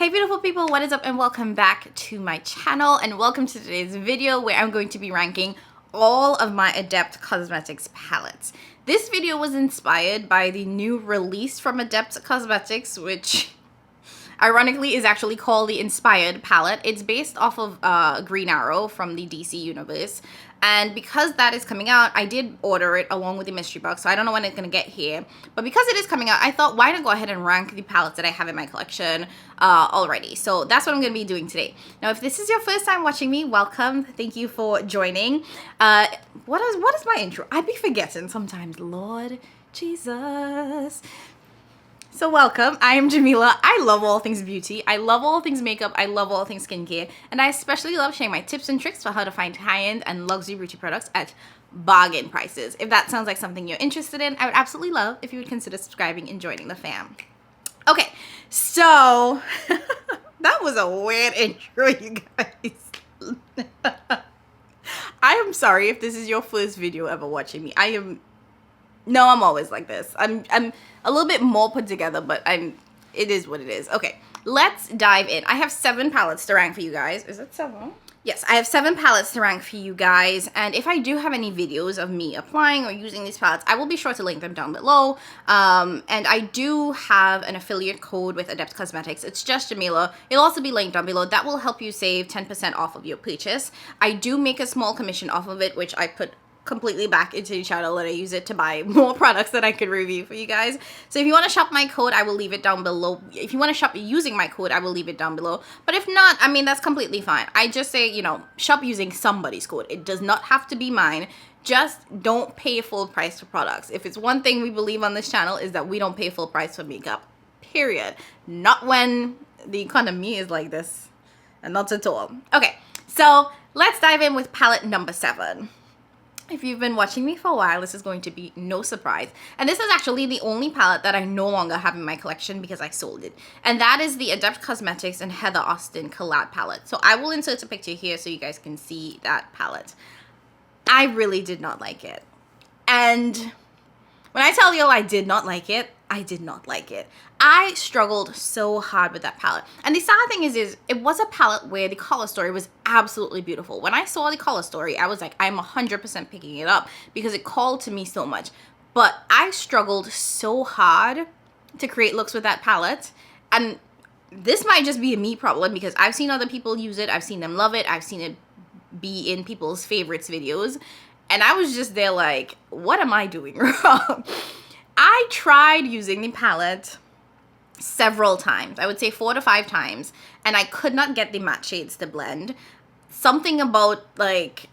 Hey beautiful people, what is up and welcome back to my channel and welcome to today's video where I'm going to be ranking all of my Adept Cosmetics palettes. This video was inspired by the new release from Adept Cosmetics, which ironically is actually called the Inspired palette. It's based off of Green Arrow from the DC universe. And because that is coming out, I did order it along with the mystery box, so I don't know when it's going to get here. But because it is coming out, I thought, why not go ahead and rank the palettes that I have in my collection already. So that's what I'm going to be doing today. Now, if this is your first time watching me, welcome. Thank you for joining. What is my intro? I be forgetting sometimes, Lord Jesus. So welcome, I am Jamila. I love all things beauty. I love all things makeup. I love all things skincare. And I especially love sharing my tips and tricks for how to find high-end and luxury beauty products at bargain prices. If that sounds like something you're interested in, I would absolutely love if you would consider subscribing and joining the fam. Okay, so that was a weird intro, you guys. I am sorry if this is your first video ever watching me. I'm always like this. I'm a little bit more put together, but it is what it is. Okay, let's dive in. I have 7 palettes to rank for you guys. Is it 7? Yes, I have 7 palettes to rank for you guys, and if I do have any videos of me applying or using these palettes, I will be sure to link them down below. And I do have an affiliate code with Adept Cosmetics. It's just Jamila. It'll also be linked down below. That will help you save 10% off of your purchase. I do make a small commission off of it, which I put completely back into the channel, and I use it to buy more products that I could review for you guys. So if you want to shop my code, I will leave it down below. If you want to shop using my code, I will leave it down below. But if not, I mean, that's completely fine. I just say, you know, shop using somebody's code. It does not have to be mine. Just don't pay full price for products. If it's one thing we believe on this channel is that we don't pay full price for makeup, period. Not when the economy is like this, and not at all. Okay, so let's dive in with palette number 7. If you've been watching me for a while, this is going to be no surprise. And this is actually the only palette that I no longer have in my collection because I sold it. And that is the Adept Cosmetics and Heather Austin collab palette. So I will insert a picture here so you guys can see that palette. I really did not like it. And when I tell you I did not like it, I did not like it. I struggled so hard with that palette. And the sad thing is it was a palette where the color story was absolutely beautiful. When I saw the color story, I was like, I'm 100% picking it up because it called to me so much. But I struggled so hard to create looks with that palette. And this might just be a me problem because I've seen other people use it. I've seen them love it. I've seen it be in people's favorites videos. And I was just there like, what am I doing wrong? I tried using the palette several times. I would say 4 to 5 times. And I could not get the matte shades to blend. Something about like,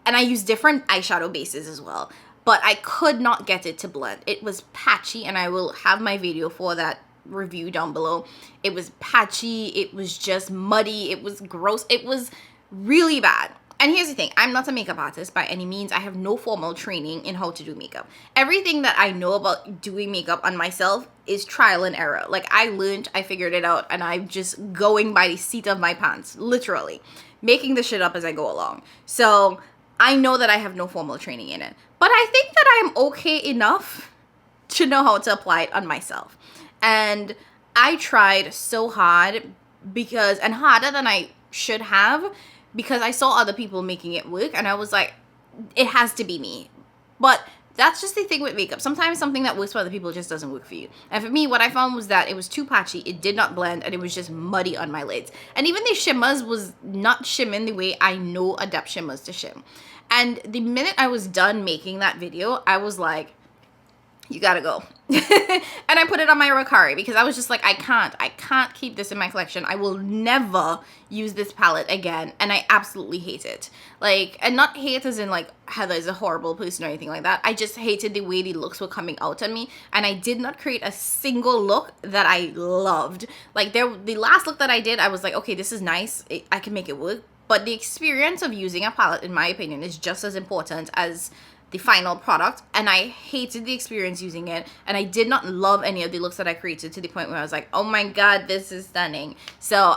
and I used different eyeshadow bases as well. But I could not get it to blend. It was patchy, and I will have my video for that review down below. It was patchy. It was just muddy. It was gross. It was really bad. And here's the thing, I'm not a makeup artist by any means. I have no formal training in how to do makeup. Everything that I know about doing makeup on myself is trial and error. Like, I learned, I figured it out, and I'm just going by the seat of my pants, literally. Making the shit up as I go along. So, I know that I have no formal training in it. But I think that I'm okay enough to know how to apply it on myself. And I tried so hard and harder than I should have, because I saw other people making it work, and I was like, it has to be me. But that's just the thing with makeup. Sometimes something that works for other people just doesn't work for you. And for me, what I found was that it was too patchy, it did not blend, and it was just muddy on my lids. And even the shimmers was not shimming the way I know Adept shimmers to shim. And the minute I was done making that video, I was like, you gotta go. And I put it on my Rokari because I was just like, I can't keep this in my collection. I will never use this palette again, and I absolutely hate it. Like, and not hate as in like Heather is a horrible person or anything like that. I just hated the way the looks were coming out on me, and I did not create a single look that I loved. Like, the last look that I did, I was like, okay, this is nice. I can make it work. But the experience of using a palette, in my opinion, is just as important as the final product, and I hated the experience using it, and I did not love any of the looks that I created to the point where I was like, oh my god, this is stunning. So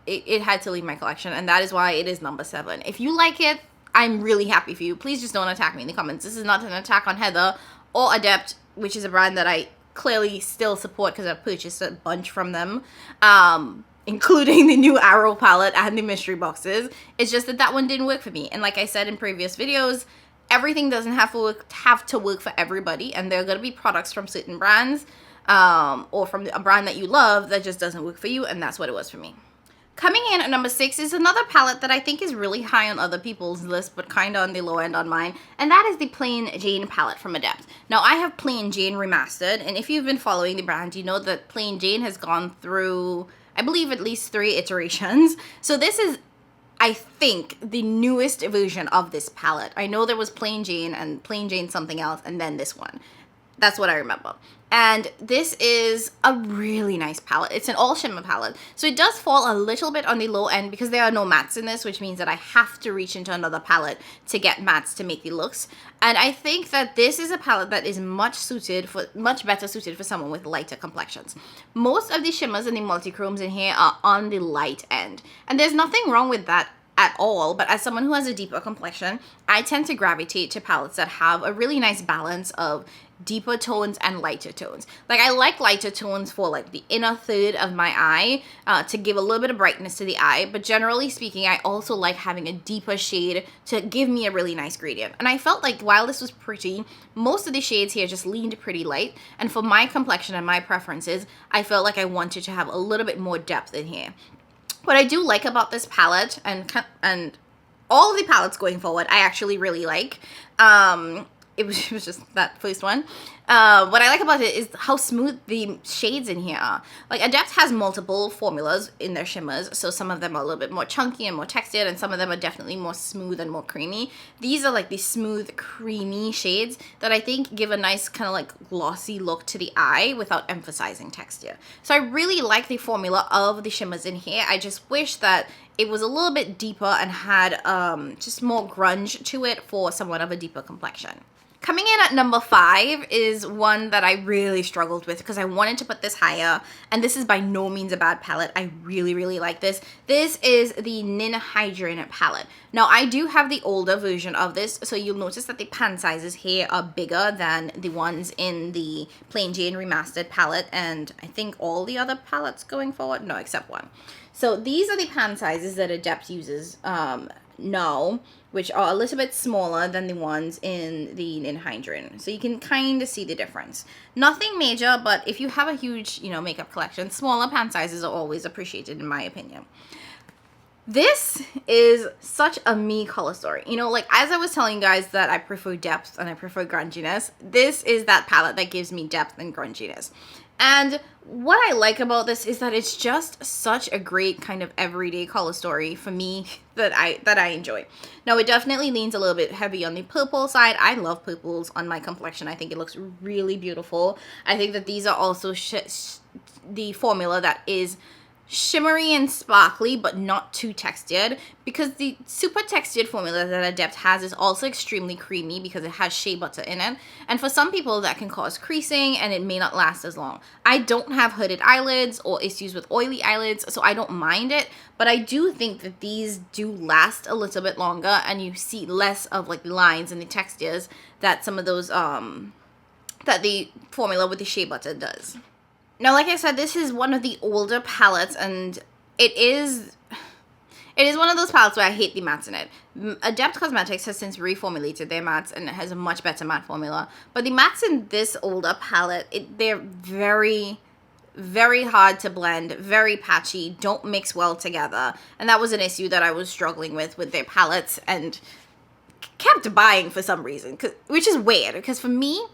it had to leave my collection, and that is why it is number 7. If you like it, I'm really happy for you. Please just don't attack me in the comments. This is not an attack on Heather or Adept, which is a brand that I clearly still support because I've purchased a bunch from them. including the new Arrow palette and the mystery boxes. It's just that that one didn't work for me. And like I said in previous videos, everything doesn't have to work for everybody, and there are going to be products from certain brands or from a brand that you love that just doesn't work for you, and that's what it was for me. Coming in at number 6 is another palette that I think is really high on other people's list, but kind of on the low end on mine, and that is the Plain Jane palette from Adept. Now, I have Plain Jane Remastered, and if you've been following the brand, you know that Plain Jane has gone through, I believe, at least 3 iterations. So this is, I think, the newest version of this palette. I know there was Plain Jane and Plain Jane something else, and then this one. That's what I remember. And this is a really nice palette. It's an all shimmer palette. So it does fall a little bit on the low end because there are no mattes in this, which means that I have to reach into another palette to get mattes to make the looks. And I think that this is a palette that is much better suited for someone with lighter complexions. Most of the shimmers and the multi-chromes in here are on the light end. And there's nothing wrong with that at all, but as someone who has a deeper complexion, I tend to gravitate to palettes that have a really nice balance of deeper tones and lighter tones. Like, I like lighter tones for like the inner third of my eye to give a little bit of brightness to the eye, but generally speaking, I also like having a deeper shade to give me a really nice gradient. And I felt like while this was pretty, most of the shades here just leaned pretty light, and for my complexion and my preferences, I felt like I wanted to have a little bit more depth in here. What I do like about this palette, and all of the palettes going forward, I actually really like. It was just that first one. What I like about it is how smooth the shades in here are. Like, Adept has multiple formulas in their shimmers, so some of them are a little bit more chunky and more textured, and some of them are definitely more smooth and more creamy. These are like the smooth, creamy shades that I think give a nice kind of like glossy look to the eye without emphasizing texture. So I really like the formula of the shimmers in here. I just wish that it was a little bit deeper and had just more grunge to it for someone of a deeper complexion. Coming in at number 5 is one that I really struggled with because I wanted to put this higher, and this is by no means a bad palette. I really, really like this. This is the Ninhydrated palette. Now, I do have the older version of this, so you'll notice that the pan sizes here are bigger than the ones in the Plain Jane Remastered palette, and I think all the other palettes going forward, no, except one. So these are the pan sizes that Adept uses now, which are a little bit smaller than the ones in the Ninhydrated. So you can kind of see the difference. Nothing major, but if you have a huge, makeup collection, smaller pan sizes are always appreciated in my opinion. This is such a me color story. Like, as I was telling you guys that I prefer depth and I prefer grunginess, this is that palette that gives me depth and grunginess. And what I like about this is that it's just such a great kind of everyday color story for me that I enjoy. Now, it definitely leans a little bit heavy on the purple side. I love purples on my complexion. I think it looks really beautiful. I think that these are also the formula that is shimmery and sparkly but not too textured, because the super textured formula that Adept has is also extremely creamy because it has shea butter in it, and for some people that can cause creasing and it may not last as long. I don't have hooded eyelids or issues with oily eyelids, so I don't mind it, but I do think that these do last a little bit longer and you see less of like the lines and the textures that some of those that the formula with the shea butter does. Now, like I said, this is one of the older palettes, and it is one of those palettes where I hate the mattes in it. Adept Cosmetics has since reformulated their mattes and it has a much better matte formula. But the mattes in this older palette, they're very, very hard to blend, very patchy, don't mix well together. And that was an issue that I was struggling with their palettes and kept buying for some reason, which is weird, because for me,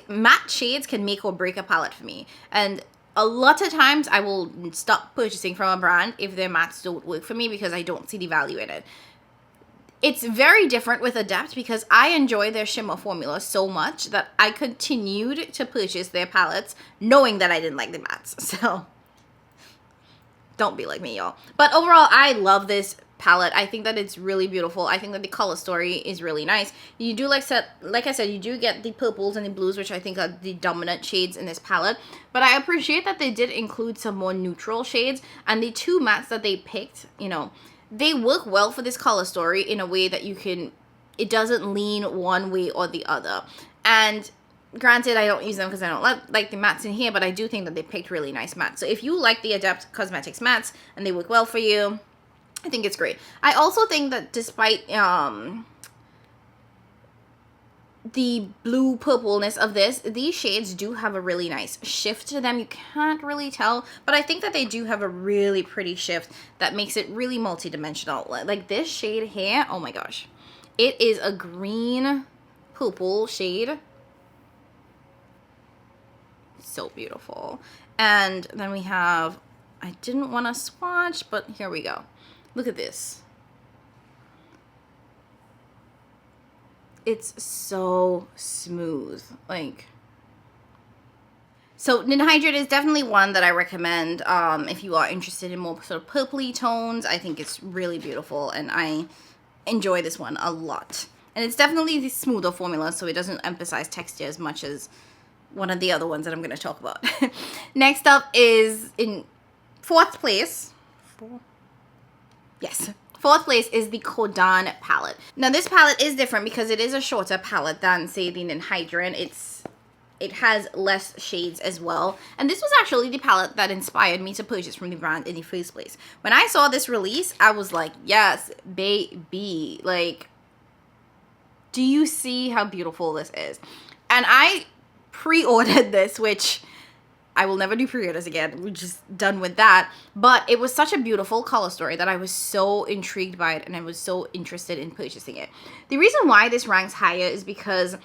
matte shades can make or break a palette for me, and a lot of times I will stop purchasing from a brand if their mattes don't work for me because I don't see the value in it. It's very different with Adept because I enjoy their shimmer formula so much that I continued to purchase their palettes knowing that I didn't like the mattes. So don't be like me, y'all. But overall, I love this palette. I think that it's really beautiful. I think that the color story is really nice. You do like I said, you do get the purples and the blues, which I think are the dominant shades in this palette. But I appreciate that they did include some more neutral shades, and the two mattes that they picked, they work well for this color story in a way that it doesn't lean one way or the other. And Granted, I don't use them because I don't like the mattes in here, but I do think that they picked really nice mattes. So if you like the Adept Cosmetics mattes and they work well for you, I think it's great. I also think that despite the blue purpleness of this, these shades do have a really nice shift to them. You can't really tell, but I think that they do have a really pretty shift that makes it really multi-dimensional. Like this shade here, oh my gosh. It is a green purple shade. So beautiful. And then we have, I didn't want to swatch, but here we go. Look at this. It's so smooth. Like, so Ninhydrated is definitely one that I recommend if you are interested in more sort of purpley tones. I think it's really beautiful and I enjoy this one a lot. And it's definitely the smoother formula, so it doesn't emphasize texture as much as one of the other ones that I'm going to talk about. Next up is in fourth place. Fourth place is the Kodan palette. Now this palette is different because it is a shorter palette than, say, the Ninhydrated. It has less shades as well. And this was actually the palette that inspired me to purchase from the brand in the first place. When I saw this release, I was like, yes, baby. Like, do you see how beautiful this is? And I pre-ordered this, which I will never do pre-orders again. We're just done with that. But it was such a beautiful color story that I was so intrigued by it and I was so interested in purchasing it. The reason why this ranks higher is because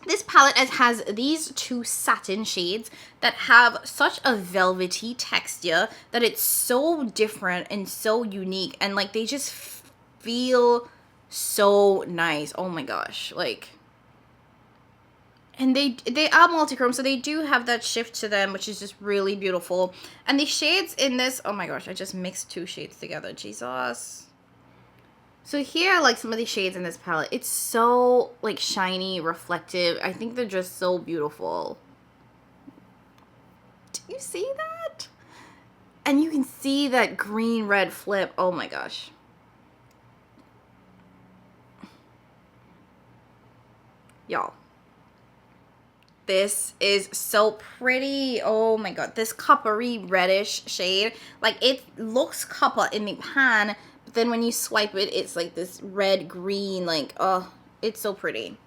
this palette has these two satin shades that have such a velvety texture that it's so different and so unique, and like they just feel so nice. Oh my gosh, like, and they are multichrome, so they do have that shift to them, which is just really beautiful. And the shades in this, oh my gosh, I just mixed two shades together, Jesus. So here are like some of the shades in this palette. It's so like shiny, reflective. I think they're just so beautiful. Do you see that? And you can see that green-red flip. Oh my gosh. Y'all. This is so pretty. Oh my god. This coppery reddish shade. Like, it looks copper in the pan, but then when you swipe it, it's like this red green. Like, oh, it's so pretty.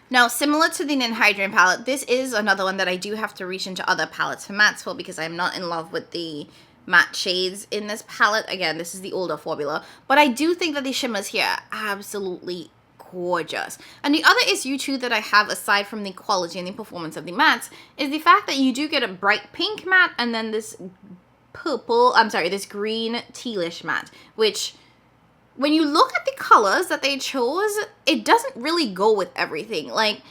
Now, similar to the Ninhydrated palette, this is another one that I do have to reach into other palettes for mattes for because I'm not in love with the matte shades in this palette. Again, this is the older formula, but I do think that the shimmers here are absolutely gorgeous. And the other issue too that I have, aside from the quality and the performance of the mattes, is the fact that you do get a bright pink matte and then this this green tealish matte, which when you look at the colors that they chose, it doesn't really go with everything. Like,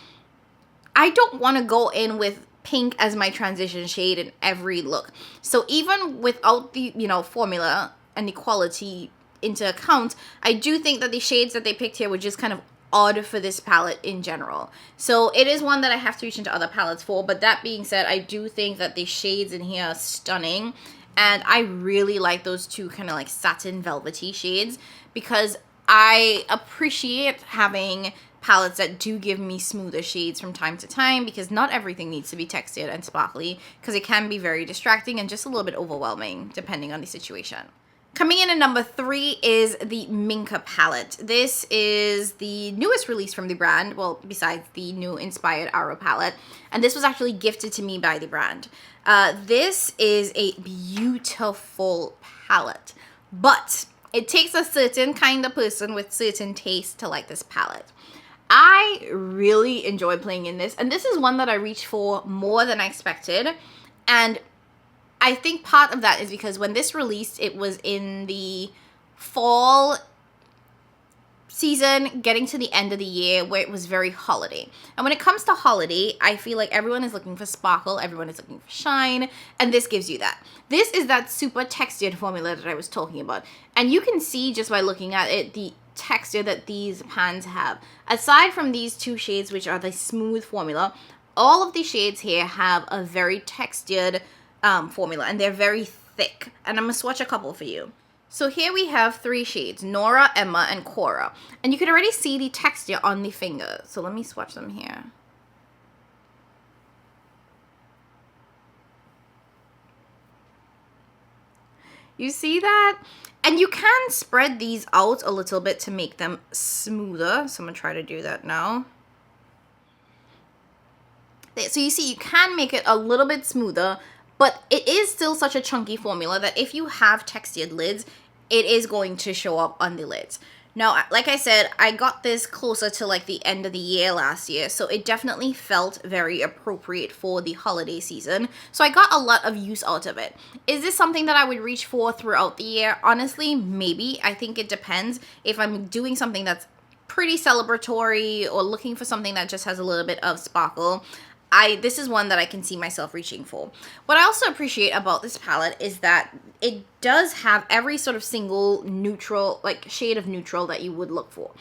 I don't want to go in with pink as my transition shade in every look. So even without the, formula and the quality into account, I do think that the shades that they picked here were just kind of odd for this palette in general. So it is one that I have to reach into other palettes for. But that being said, I do think that the shades in here are stunning. And I really like those two kind of like satin velvety shades because I appreciate having palettes that do give me smoother shades from time to time, because not everything needs to be textured and sparkly because it can be very distracting and just a little bit overwhelming depending on the situation. Coming in at number 3 is the Minka palette. This is the newest release from the brand, well, besides the new Inspired Arrow palette, and this was actually gifted to me by the brand. This is a beautiful palette, but it takes a certain kind of person with certain taste to like this palette. I really enjoy playing in this, and this is one that I reached for more than I expected, and I think part of that is because when this released, it was in the fall season, getting to the end of the year, where it was very holiday. And when it comes to holiday, I feel like everyone is looking for sparkle, everyone is looking for shine, and this gives you that. This is that super textured formula that I was talking about. And you can see just by looking at it, the texture that these pans have. Aside from these two shades, which are the smooth formula, all of the shades here have a very textured formula, and they're very thick. And I'm gonna swatch a couple for you. So here we have 3 shades, Nora, Emma, and Cora. And you can already see the texture on the finger. So let me swatch them here. You see that? And you can spread these out a little bit to make them smoother. So I'm going to try to do that now. So you see, you can make it a little bit smoother, but it is still such a chunky formula that if you have textured lids, it is going to show up on the lids. Now, like I said, I got this closer to like the end of the year last year, so it definitely felt very appropriate for the holiday season. So I got a lot of use out of it. Is this something that I would reach for throughout the year? Honestly, maybe. I think it depends. If I'm doing something that's pretty celebratory or looking for something that just has a little bit of sparkle, this is one that I can see myself reaching for. What I also appreciate about this palette is that it does have every sort of single neutral, like shade of neutral that you would look for.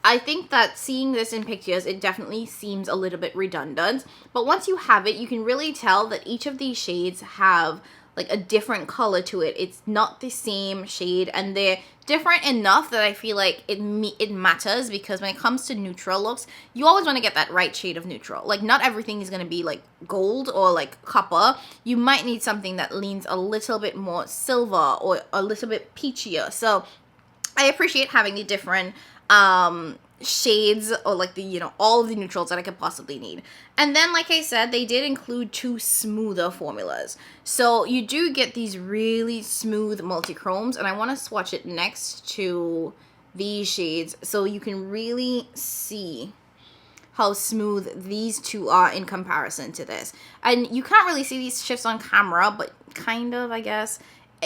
I think that seeing this in pictures, it definitely seems a little bit redundant, but once you have it, you can really tell that each of these shades have like a different color to it. It's not the same shade, and they're different enough that I feel like it matters, because when it comes to neutral looks, you always want to get that right shade of neutral. Like, not everything is going to be like gold or like copper. You might need something that leans a little bit more silver or a little bit peachier. So I appreciate having the different shades, or like the, you know, all of the neutrals that I could possibly need. And then, like I said, they did include 2 smoother formulas. So you do get these really smooth multi-chromes, and I want to swatch it next to these shades so you can really see how smooth these 2 are in comparison to this. And you can't really see these shifts on camera, but kind of, I guess.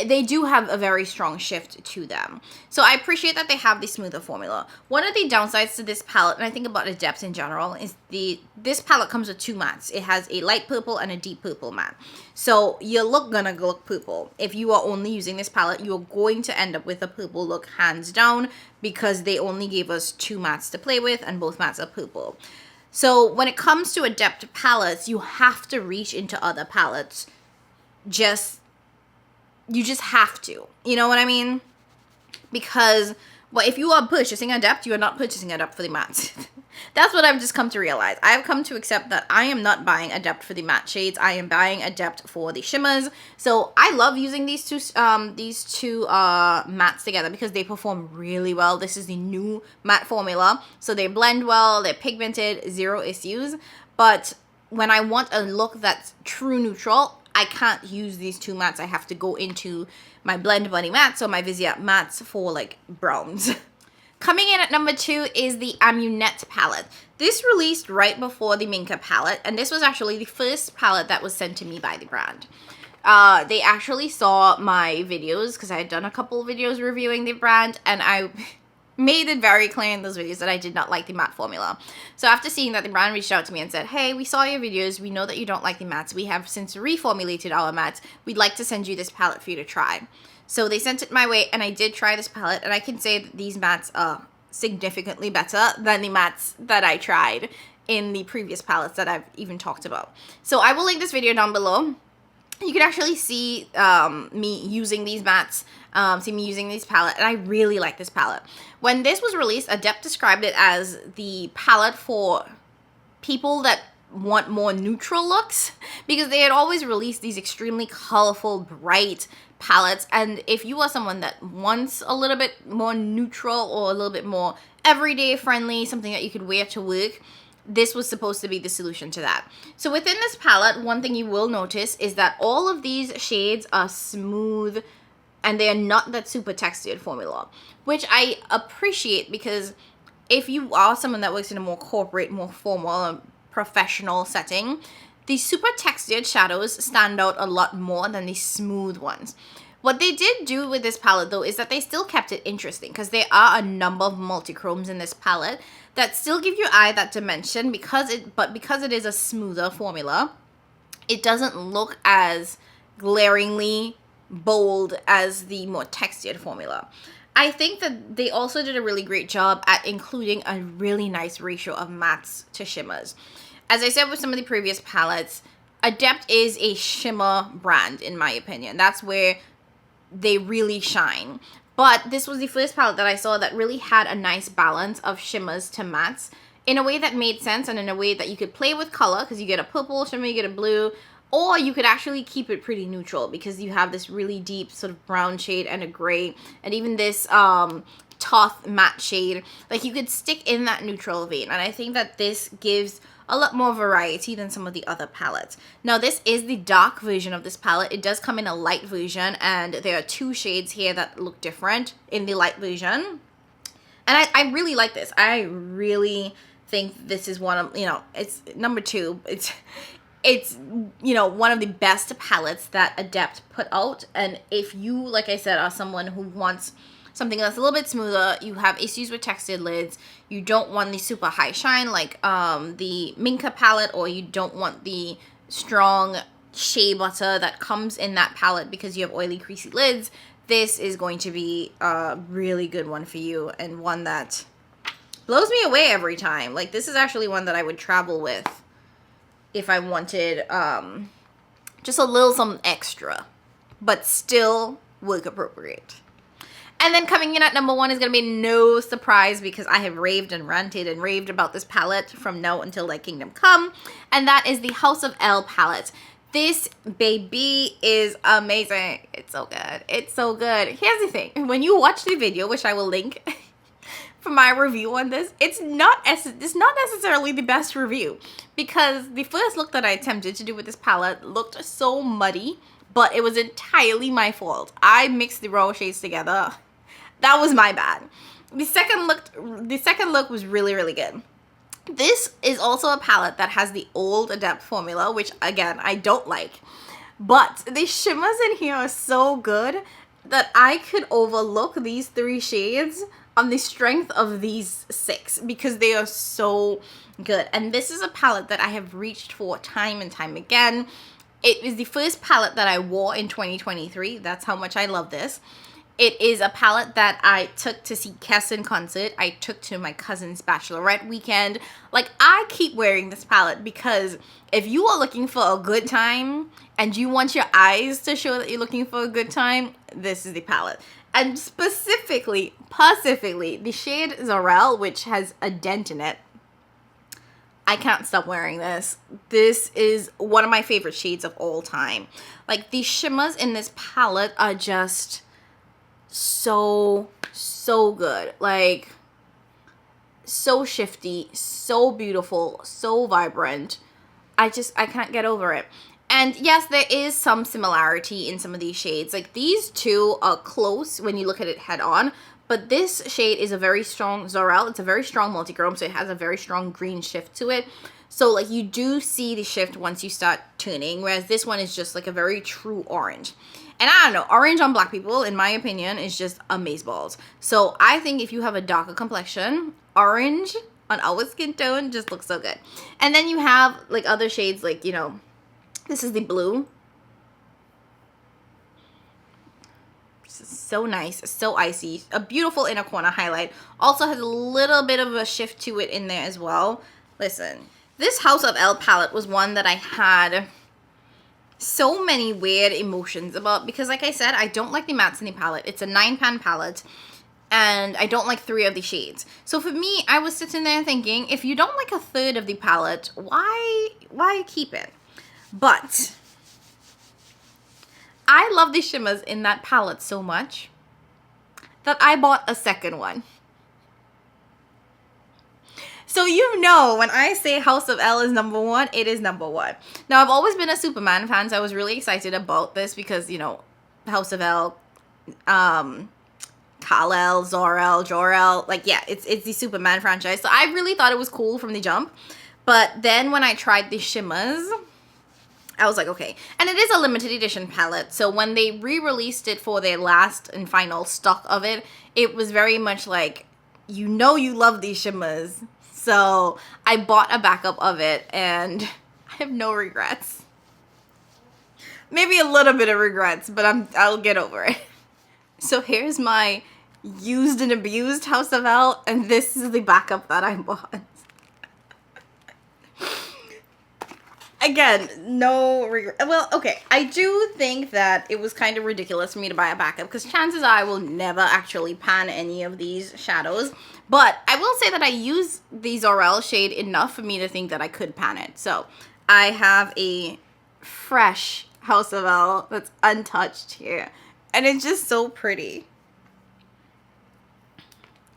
They do have a very strong shift to them. So I appreciate that they have the smoother formula. One of the downsides to this palette, and I think about Adept in general, is this palette comes with 2 mattes. It has a light purple and a deep purple matte. So you're gonna look purple. If you are only using this palette, you're going to end up with a purple look hands down, because they only gave us 2 mattes to play with, and both mattes are purple. So when it comes to Adept palettes, you have to reach into other palettes. You just have to, you know what I mean? Because, well, if you are purchasing Adept, you are not purchasing Adept for the mattes. That's what I've just come to realize. I've come to accept that I am not buying Adept for the matte shades. I am buying Adept for the shimmers. So I love using these two mattes together, because they perform really well. This is the new matte formula, so they blend well. They're pigmented, 0 issues. But when I want a look that's true neutral, I can't use these 2 mattes. I have to go into my Blend Bunny mattes or my Viseart mattes for like browns. Coming in at number 2 is the Amunet palette. This released right before the Minka palette, and this was actually the first palette that was sent to me by the brand. They actually saw my videos, because I had done a couple of videos reviewing the brand, and I made it very clear in those videos that I did not like the matte formula. So after seeing that, the brand reached out to me and said, hey, we saw your videos, we know that you don't like the mattes, we have since reformulated our mattes, we'd like to send you this palette for you to try. So they sent it my way, and I did try this palette, and I can say that these mattes are significantly better than the mattes that I tried in the previous palettes that I've even talked about. So I will link this video down below. You can actually see me using these mattes, see me using this palette, and I really like this palette. When this was released, Adept described it as the palette for people that want more neutral looks, because they had always released these extremely colorful, bright palettes, and if you are someone that wants a little bit more neutral or a little bit more everyday friendly, something that you could wear to work, this was supposed to be the solution to that. So within this palette, one thing you will notice is that all of these shades are smooth, and they are not that super textured formula, which I appreciate, because if you are someone that works in a more corporate, more formal, professional setting, the super textured shadows stand out a lot more than the smooth ones. What they did do with this palette, though, is that they still kept it interesting, because there are a number of multi-chromes in this palette that still give your eye that dimension, because it is a smoother formula, it doesn't look as glaringly bold as the more textured formula. I think that they also did a really great job at including a really nice ratio of mattes to shimmers. As I said with some of the previous palettes, Adept is a shimmer brand, in my opinion. That's where they really shine. But this was the first palette that I saw that really had a nice balance of shimmers to mattes in a way that made sense, and in a way that you could play with color, because you get a purple shimmer, you get a blue, Or you could actually keep it pretty neutral because you have this really deep sort of brown shade and a gray, and even this taupe matte shade. Like, you could stick in that neutral vein, and I think that this gives a lot more variety than some of the other palettes. Now, this is the dark version of this palette. It does come in a light version, and there are 2 shades here that look different in the light version. And I really like this. I really think this is one of, you know, it's number 2. It's you know, one of the best palettes that Adept put out. And if you, like I said, are someone who wants something that's a little bit smoother, you have issues with textured lids, you don't want the super high shine like the Minka palette, or you don't want the strong shea butter that comes in that palette because you have oily, creasy lids, this is going to be a really good one for you, and one that blows me away every time. Like, this is actually one that I would travel with if I wanted just a little something extra, but still work appropriate. And then coming in at number 1 is going to be no surprise, because I have raved and ranted and raved about this palette from now until Thy Kingdom Come, and that is the House of Elle palette. This baby is amazing. It's so good. It's so good. Here's the thing. When you watch the video, which I will link for my review on this, it's not necessarily the best review, because the first look that I attempted to do with this palette looked so muddy, but it was entirely my fault. I mixed the raw shades together. That was my bad. The second look was really, really good. This is also a palette that has the old Adept formula, which again, I don't like, but the shimmers in here are so good that I could overlook these 3 shades on the strength of these 6, because they are so good. And this is a palette that I have reached for time and time again. It is the first palette that I wore in 2023. That's how much I love this. It is a palette that I took to see Kes in concert. I took to my cousin's bachelorette weekend. Like, I keep wearing this palette because if you are looking for a good time and you want your eyes to show that you're looking for a good time, this is the palette. And specifically, the shade Zorel, which has a dent in it. I can't stop wearing this. This is one of my favorite shades of all time. Like, the shimmers in this palette are just so good. Like, so shifty, so beautiful, so vibrant. I can't get over it. And yes, there is some similarity in some of these shades. Like, these 2 are close when you look at it head on, but this shade is a very strong Zorel. It's a very strong multichrome, so it has a very strong green shift to it. So, like, you do see the shift once you start turning, whereas this one is just like a very true orange. And I don't know, orange on black people, in my opinion, is just amazeballs. So I think if you have a darker complexion, orange on our skin tone just looks so good. And then you have, like, other shades, like, you know, this is the blue. So nice, so icy. A beautiful inner corner highlight. Also has a little bit of a shift to it in there as well. Listen, this House of Elle palette was one that I had so many weird emotions about, because like I said, I don't like the mattes in the palette. It's a 9-pan palette, and I don't like 3 of the shades. So for me, I was sitting there thinking, if you don't like a third of the palette, why keep it? But I love the shimmers in that palette so much that I bought a second one. So you know, when I say House of Elle is number 1, it is number 1. Now, I've always been a Superman fan, so I was really excited about this because, you know, House of Elle, Kal-El, Zor-El, Jor-El, like, yeah, it's the Superman franchise. So I really thought it was cool from the jump. But then when I tried the shimmers, I was like, okay. And it is a limited edition palette, so when they re-released it for their last and final stock of it, it was very much like, you know you love these shimmers. So I bought a backup of it, and I have no regrets. Maybe a little bit of regrets, but I'll get over it. So here's my used and abused House of Elle, and this is the backup that I bought. Again, no regret. Well, okay, I do think that it was kind of ridiculous for me to buy a backup, because chances are I will never actually pan any of these shadows. But I will say that I use the Zorel shade enough for me to think that I could pan it. So I have a fresh House of L that's untouched here. And it's just so pretty.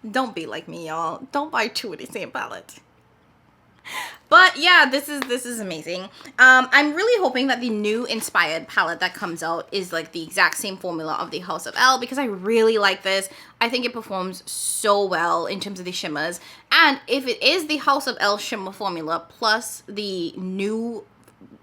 Don't be like me, y'all. Don't buy two of the same palette. But yeah, this is amazing. I'm really hoping that the new inspired palette that comes out is like the exact same formula of the House of L, because I really like this. I think it performs so well in terms of the shimmers. And if it is the House of L shimmer formula plus the new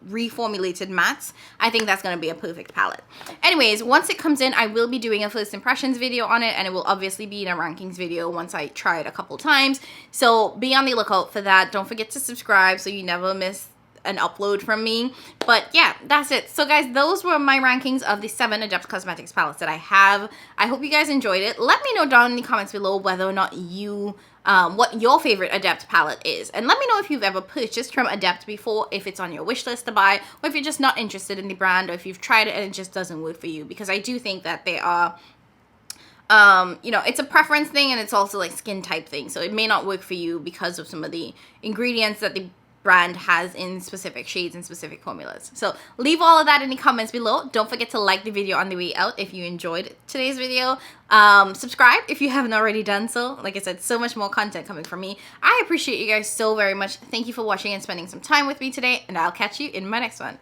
reformulated mattes, I think that's going to be a perfect palette. Anyways, once it comes in, I will be doing a first impressions video on it, and it will obviously be in a rankings video once I try it a couple times. So be on the lookout for that. Don't forget to subscribe so you never miss an upload from me. But yeah, that's it. So guys, those were my rankings of the 7 Adept Cosmetics palettes that I have. I hope you guys enjoyed it. Let me know down in the comments below whether or not you what your favorite Adept palette is, and let me know if you've ever purchased from Adept before, if it's on your wish list to buy, or if you're just not interested in the brand, or if you've tried it and it just doesn't work for you, because I do think that they are you know, it's a preference thing, and it's also like skin type thing, so it may not work for you because of some of the ingredients that the brand has in specific shades and specific formulas. So leave all of that in the comments below. Don't forget to like the video on the way out if you enjoyed today's video. Subscribe if you haven't already done so. Like I said, so much more content coming from me. I appreciate you guys so very much. Thank you for watching and spending some time with me today, and I'll catch you in my next one.